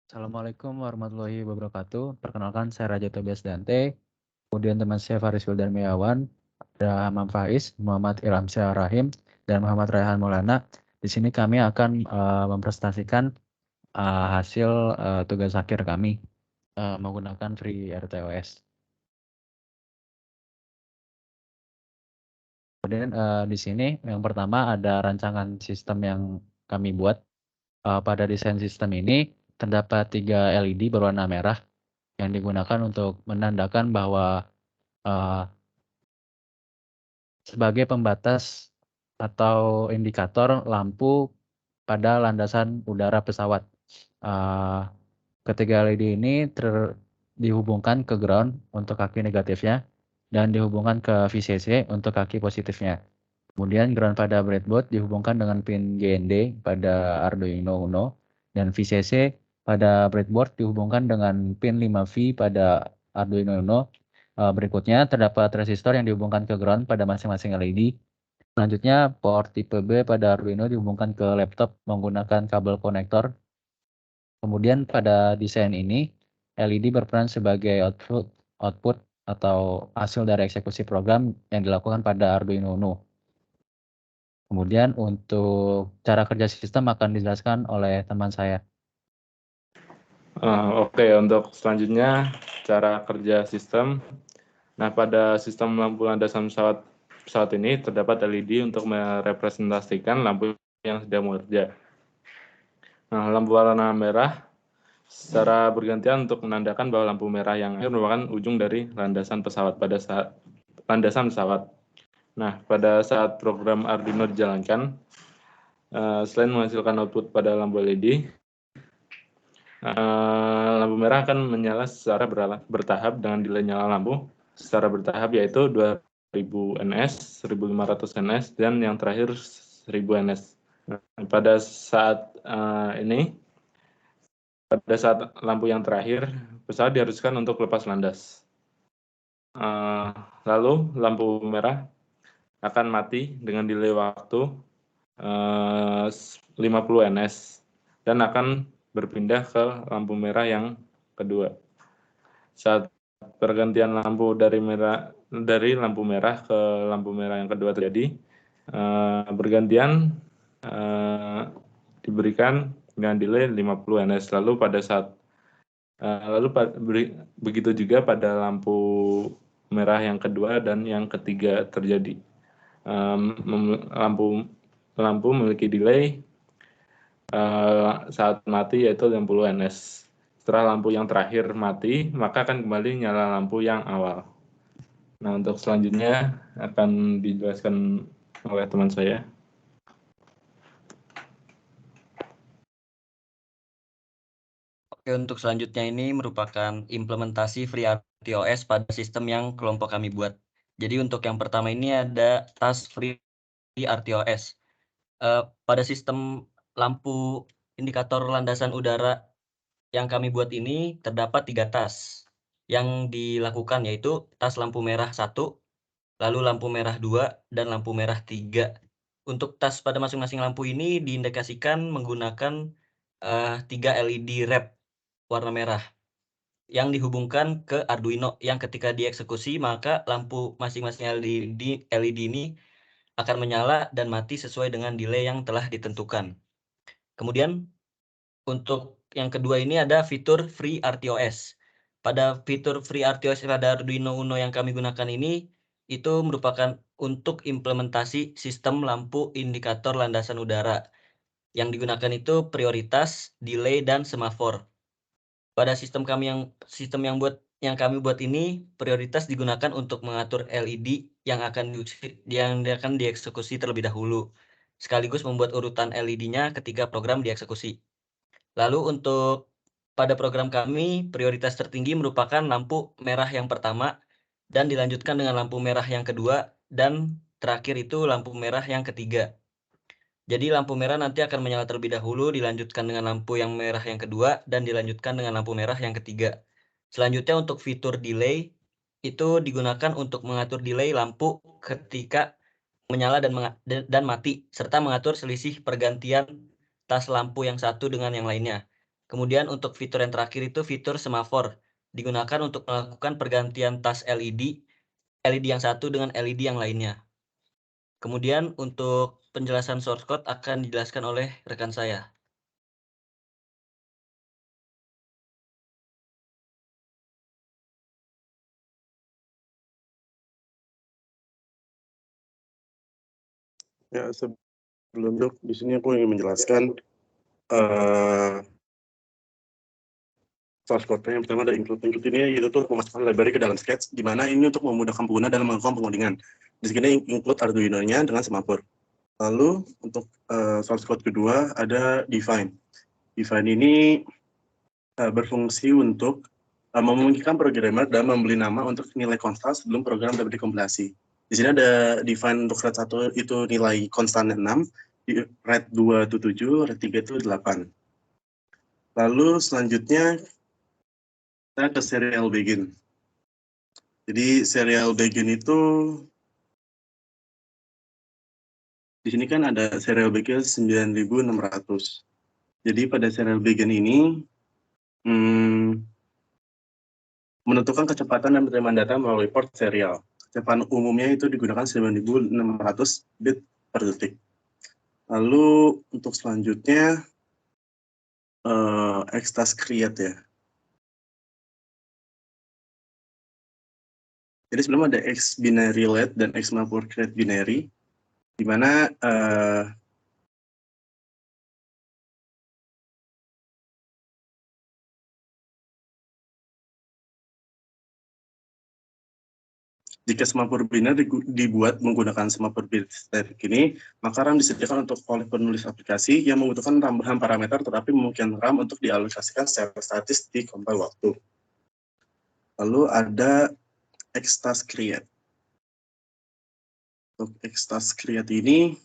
Assalamualaikum warahmatullahi wabarakatuh. Perkenalkan saya Raja Tobias Dante, kemudian teman saya Faris Wildan Meyawan, ada Hamam Faiz, Muhammad Ilhamsyah Rahim, dan Muhammad Raihan Maulana. Di sini kami akan mempresentasikan hasil tugas akhir kami menggunakan Free RTOS. Kemudian di sini yang pertama ada rancangan sistem yang kami buat. Pada desain sistem ini terdapat 3 LED berwarna merah yang digunakan untuk menandakan bahwa sebagai pembatas atau indikator lampu pada landasan udara pesawat. Ketiga LED ini dihubungkan ke ground untuk kaki negatifnya dan dihubungkan ke VCC untuk kaki positifnya. Kemudian ground pada breadboard dihubungkan dengan pin GND pada Arduino Uno dan VCC pada breadboard dihubungkan dengan pin 5V pada Arduino Uno. Berikutnya terdapat resistor yang dihubungkan ke ground pada masing-masing LED. Selanjutnya port tipe B pada Arduino dihubungkan ke laptop menggunakan kabel konektor. Kemudian pada desain ini LED berperan sebagai output atau hasil dari eksekusi program yang dilakukan pada Arduino Uno. Kemudian untuk cara kerja sistem akan dijelaskan oleh teman saya. Oke, untuk selanjutnya cara kerja sistem. Nah, pada sistem lampu landasan pesawat ini terdapat LED untuk merepresentasikan lampu yang sedang bekerja. Nah, lampu warna merah secara bergantian untuk menandakan bahwa lampu merah yang merupakan ujung dari landasan pesawat pada saat landasan pesawat. Nah, pada saat program Arduino dijalankan, selain menghasilkan output pada lampu LED, lampu merah akan menyala secara bertahap dengan delay nyala lampu secara bertahap, yaitu 2000 ns, 1500 ns, dan yang terakhir 1000 ns. Nah, pada saat lampu yang terakhir, pesawat diharuskan untuk lepas landas. Lalu lampu merah akan mati dengan delay waktu 50 ns dan akan berpindah ke lampu merah yang kedua. Saat pergantian lampu dari lampu merah ke lampu merah yang kedua terjadi, bergantian diberikan dengan delay 50 ns. Begitu juga pada lampu merah yang kedua dan yang ketiga terjadi. Lampu memiliki delay saat mati yaitu 60 ns. Setelah lampu yang terakhir mati, maka akan kembali nyala lampu yang awal. Nah, untuk selanjutnya akan dijelaskan oleh teman saya. Oke, untuk selanjutnya ini merupakan implementasi FreeRTOS pada sistem yang kelompok kami buat. Jadi untuk yang pertama ini ada task FreeRTOS. Pada sistem lampu indikator landasan udara yang kami buat ini terdapat 3 task yang dilakukan, yaitu task lampu merah 1, lalu lampu merah 2, dan lampu merah 3. Untuk task pada masing-masing lampu ini diindikasikan menggunakan 3 LED wrap warna merah yang dihubungkan ke Arduino, yang ketika dieksekusi maka lampu masing-masing LED ini akan menyala dan mati sesuai dengan delay yang telah ditentukan. Kemudian untuk yang kedua ini ada fitur FreeRTOS. Pada fitur FreeRTOS pada Arduino Uno yang kami gunakan ini, itu merupakan untuk implementasi sistem lampu indikator landasan udara. Yang digunakan itu prioritas, delay, dan semafor. Pada sistem yang kami buat ini, prioritas digunakan untuk mengatur LED yang akan dieksekusi terlebih dahulu, sekaligus membuat urutan LED-nya ketika program dieksekusi. Lalu untuk pada program kami, prioritas tertinggi merupakan lampu merah yang pertama, dan dilanjutkan dengan lampu merah yang kedua, dan terakhir itu lampu merah yang ketiga. Jadi lampu merah nanti akan menyala terlebih dahulu, dilanjutkan dengan lampu yang merah yang kedua, dan dilanjutkan dengan lampu merah yang ketiga. Selanjutnya untuk fitur delay, itu digunakan untuk mengatur delay lampu ketika menyala dan mati, serta mengatur selisih pergantian tas lampu yang satu dengan yang lainnya. Kemudian untuk fitur yang terakhir itu fitur semafor, digunakan untuk melakukan pergantian tas LED yang satu dengan LED yang lainnya. Kemudian untuk penjelasan source code akan dijelaskan oleh rekan saya. Ya, sebelum di sini aku ingin menjelaskan source code. Yang pertama ada include. Include ini itu tuh memasukkan library ke dalam sketch, di mana ini untuk memudahkan pengguna dalam melakukan pengodingan. Di sini include Arduino-nya dengan semafor. Lalu untuk source code kedua ada define. Define ini berfungsi untuk memungkinkan programmer dan membeli nama untuk nilai konstan sebelum program dapat dikompilasi. Di sini ada define untuk red 1 itu nilai konstannya 6, red 2 itu 7, red 3 itu 8. Lalu selanjutnya kita ke serial begin. Jadi serial begin itu di sini kan ada serial begin 9600. Jadi pada serial begin ini menentukan kecepatan dan penerimaan data melalui port serial. Kecepatan umumnya itu digunakan 9600 bit per detik. Lalu untuk selanjutnya extas create ya. Jadi sebelum ada X binary let dan X mampu create binary, di mana jika semafor binary dibuat menggunakan semafor bit static ini, maka RAM disediakan oleh penulis aplikasi yang membutuhkan tambahan parameter tetapi memungkinkan RAM untuk dialokasikan secara statis di compile waktu. Lalu ada extas create. Untuk extas create ini,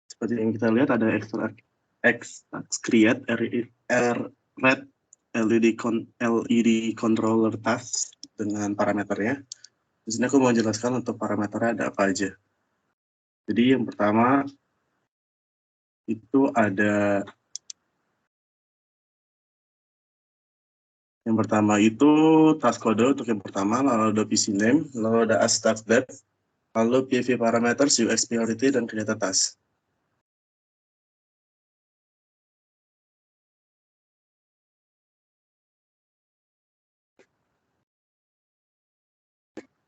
seperti yang kita lihat ada extas create red LED controller task dengan parameternya. Di sini aku mau jelaskan untuk parameternya ada apa aja. Jadi yang pertama itu ada task code untuk yang pertama, lalu ada PC name, lalu ada start date, lalu PV parameters, UX priority, dan create task.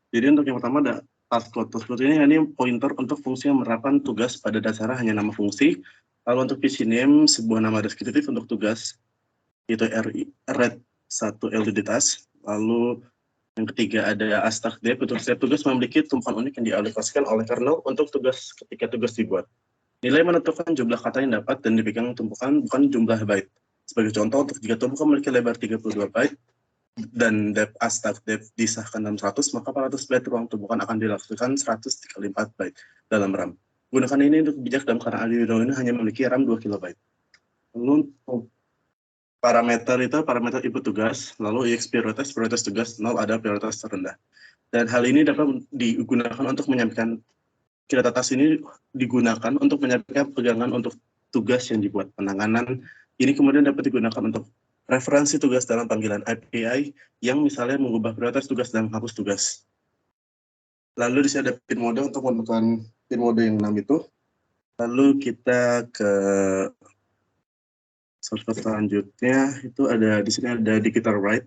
Jadi untuk yang pertama ada task code. Task code ini pointer untuk fungsi yang menerapkan tugas pada dasarnya hanya nama fungsi. Lalu untuk PC name sebuah nama deskriptif untuk tugas itu red 1 LED task. Lalu yang ketiga ada start date. Untuk setiap tugas memiliki tumpuan unik yang dialokasikan oleh kernel untuk tugas ketika tugas dibuat. Nilai menentukan jumlah kata yang dapat dan dipegang tumpukan, bukan jumlah byte. Sebagai contoh, untuk jika tumpukan memiliki lebar 32 byte, dan depth start depth disahkan dalam 100, maka 400 byte ruang tumpukan akan dilakukan 100 dikali 4 byte dalam RAM. Gunakan ini untuk bijak dalam karena Arduino ini hanya memiliki RAM 2 KB. Lalu parameter itu parameter input tugas, lalu EX prioritas tugas 0 ada prioritas terendah. Dan hal ini dapat digunakan untuk menyampaikan create task ini digunakan untuk menyampaikan pegangan untuk tugas yang dibuat. Penanganan ini kemudian dapat digunakan untuk referensi tugas dalam panggilan API yang misalnya mengubah prioritas tugas dan menghapus tugas. Lalu di sini ada pin mode untuk menentukan pin mode yang 6 itu. Lalu kita ke source code selanjutnya itu ada di sini ada digital write.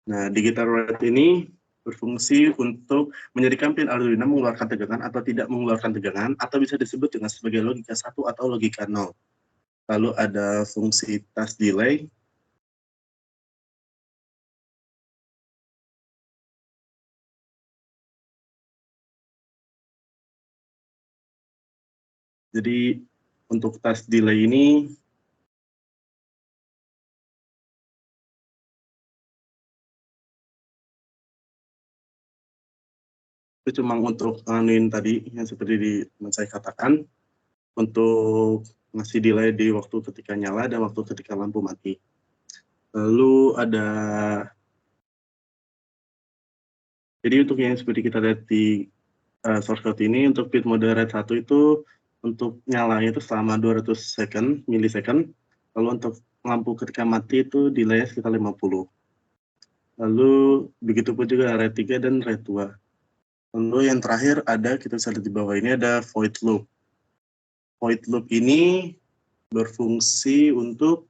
Nah, digital write ini berfungsi untuk menjadikan pin Arduino mengeluarkan tegangan atau tidak mengeluarkan tegangan atau bisa disebut dengan sebagai logika 1 atau logika 0. Lalu ada fungsi task delay. Jadi untuk task delay ini itu cuma untuk anuin tadi yang seperti saya katakan untuk ngasih delay di waktu ketika nyala dan waktu ketika lampu mati. Lalu ada jadi untuk yang seperti kita lihat di source code ini untuk pin mode red 1 itu untuk nyalanya itu selama 200 milisecond. Lalu untuk lampu ketika mati itu delay sekitar 50. Lalu begitu pun juga RED 3 dan RED 2. Lalu yang terakhir ada, kita bisa lihat di bawah ini ada void loop. Void loop ini berfungsi untuk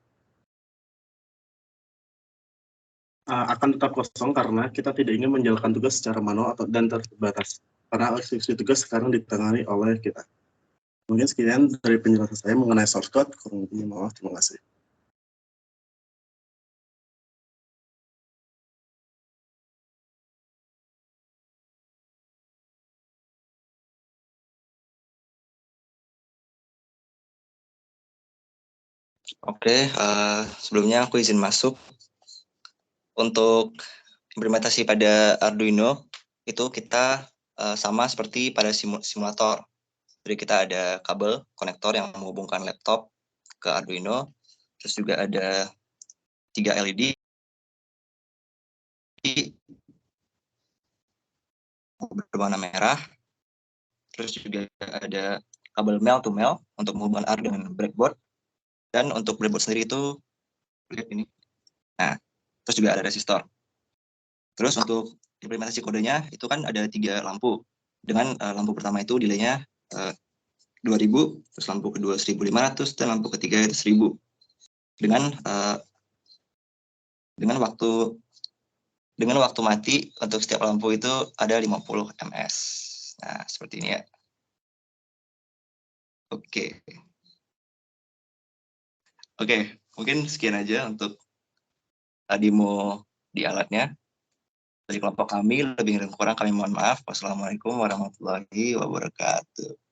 akan tetap kosong karena kita tidak ingin menjalankan tugas secara manual dan terbatas. Karena eksekusi tugas sekarang ditangani oleh kita. Mungkin sekian dari penjelasan saya mengenai source code. Kurang lebihnya maaf, terima kasih. Oke, sebelumnya aku izin masuk. Untuk implementasi pada Arduino, itu kita sama seperti pada simulator. Jadi kita ada kabel konektor yang menghubungkan laptop ke Arduino, terus juga ada 3 LED berwarna merah, terus juga ada kabel male to male untuk menghubungkan ARC dengan breadboard, dan untuk breadboard sendiri itu lihat ini. Nah, terus juga ada resistor. Terus untuk implementasi kodenya itu kan ada 3 lampu. Dengan lampu pertama itu delay-nya 2000, terus lampu kedua 1500, dan lampu ketiga itu 1000. Dengan waktu mati untuk setiap lampu itu ada 50 ms. Nah, seperti ini ya. Oke, mungkin sekian aja untuk demo di alatnya. Dari kelompok kami, lebih dan kurang kami mohon maaf. Wassalamualaikum warahmatullahi wabarakatuh.